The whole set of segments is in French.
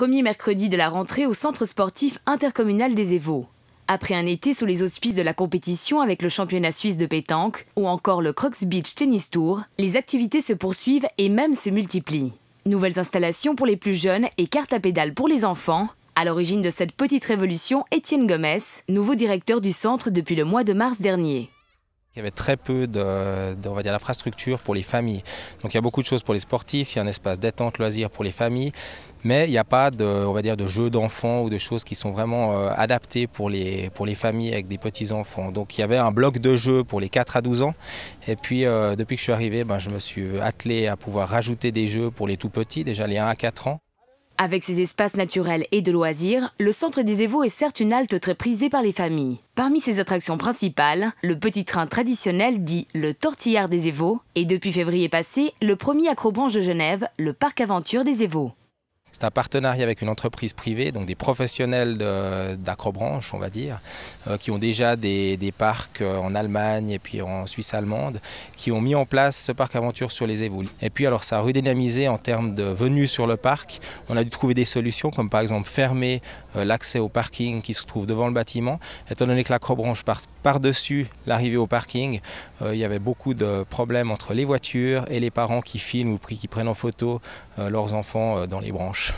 Premier mercredi de la rentrée au centre sportif intercommunal des Évaux. Après un été sous les auspices de la compétition avec le championnat suisse de pétanque ou encore le Crocs Beach Tennis Tour, les activités se poursuivent et même se multiplient. Nouvelles installations pour les plus jeunes et cartes à pédales pour les enfants. À l'origine de cette petite révolution, Étienne Gomez, nouveau directeur du centre depuis le mois de mars dernier. Il y avait très peu d'infrastructures pour les familles. Donc il y a beaucoup de choses pour les sportifs, il y a un espace détente, loisirs pour les familles, mais il n'y a pas de jeux d'enfants ou de choses qui sont vraiment adaptées pour les familles avec des petits-enfants. Donc il y avait un bloc de jeux pour les 4 à 12 ans. Et puis depuis que je suis arrivé, je me suis attelé à pouvoir rajouter des jeux pour les tout petits, déjà les 1 à 4 ans. Avec ses espaces naturels et de loisirs, le centre des Évaux est certes une halte très prisée par les familles. Parmi ses attractions principales, le petit train traditionnel dit le tortillard des Évaux et depuis février passé, le premier accrobranche de Genève, le parc aventure des Évaux. C'est un partenariat avec une entreprise privée, donc des professionnels d'acrobranche, on va dire, qui ont déjà des parcs en Allemagne et puis en Suisse allemande, qui ont mis en place ce parc aventure sur les Évaux. Et puis alors ça a redynamisé en termes de venues sur le parc. On a dû trouver des solutions comme par exemple fermer l'accès au parking qui se trouve devant le bâtiment. Étant donné que l'acrobranche part par-dessus l'arrivée au parking, il y avait beaucoup de problèmes entre les voitures et les parents qui filment ou qui prennent en photo leurs enfants dans les branches.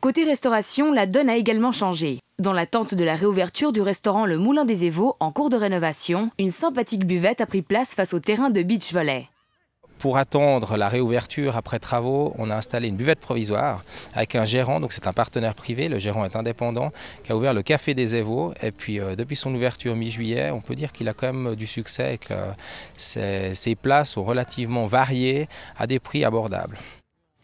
Côté restauration, la donne a également changé. Dans l'attente de la réouverture du restaurant Le Moulin des Évaux en cours de rénovation, une sympathique buvette a pris place face au terrain de beach volley. Pour attendre la réouverture après travaux, on a installé une buvette provisoire avec un gérant, donc c'est un partenaire privé, le gérant est indépendant, qui a ouvert le Café des Évaux. Et puis depuis son ouverture mi-juillet, on peut dire qu'il a quand même du succès et que ses plats sont relativement variés à des prix abordables.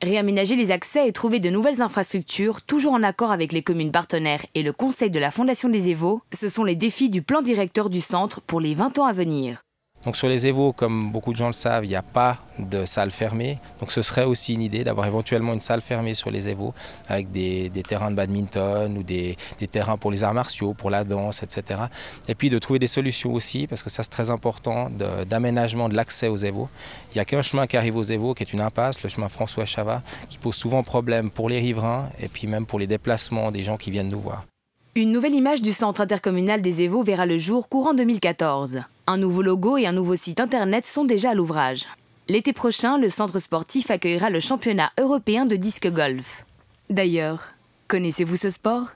Réaménager les accès et trouver de nouvelles infrastructures, toujours en accord avec les communes partenaires et le conseil de la Fondation des Évaux, ce sont les défis du plan directeur du centre pour les 20 ans à venir. Donc sur les Évaux, comme beaucoup de gens le savent, il n'y a pas de salle fermée. Donc ce serait aussi une idée d'avoir éventuellement une salle fermée sur les Évaux avec des terrains de badminton ou des terrains pour les arts martiaux, pour la danse, etc. Et puis de trouver des solutions aussi, parce que ça c'est très important, d'aménagement de l'accès aux Évaux. Il n'y a qu'un chemin qui arrive aux Évaux qui est une impasse, le chemin François Chavat, qui pose souvent problème pour les riverains et puis même pour les déplacements des gens qui viennent nous voir. Une nouvelle image du centre intercommunal des Évaux verra le jour courant 2014. Un nouveau logo et un nouveau site internet sont déjà à l'ouvrage. L'été prochain, le centre sportif accueillera le championnat européen de disc golf. D'ailleurs, connaissez-vous ce sport ?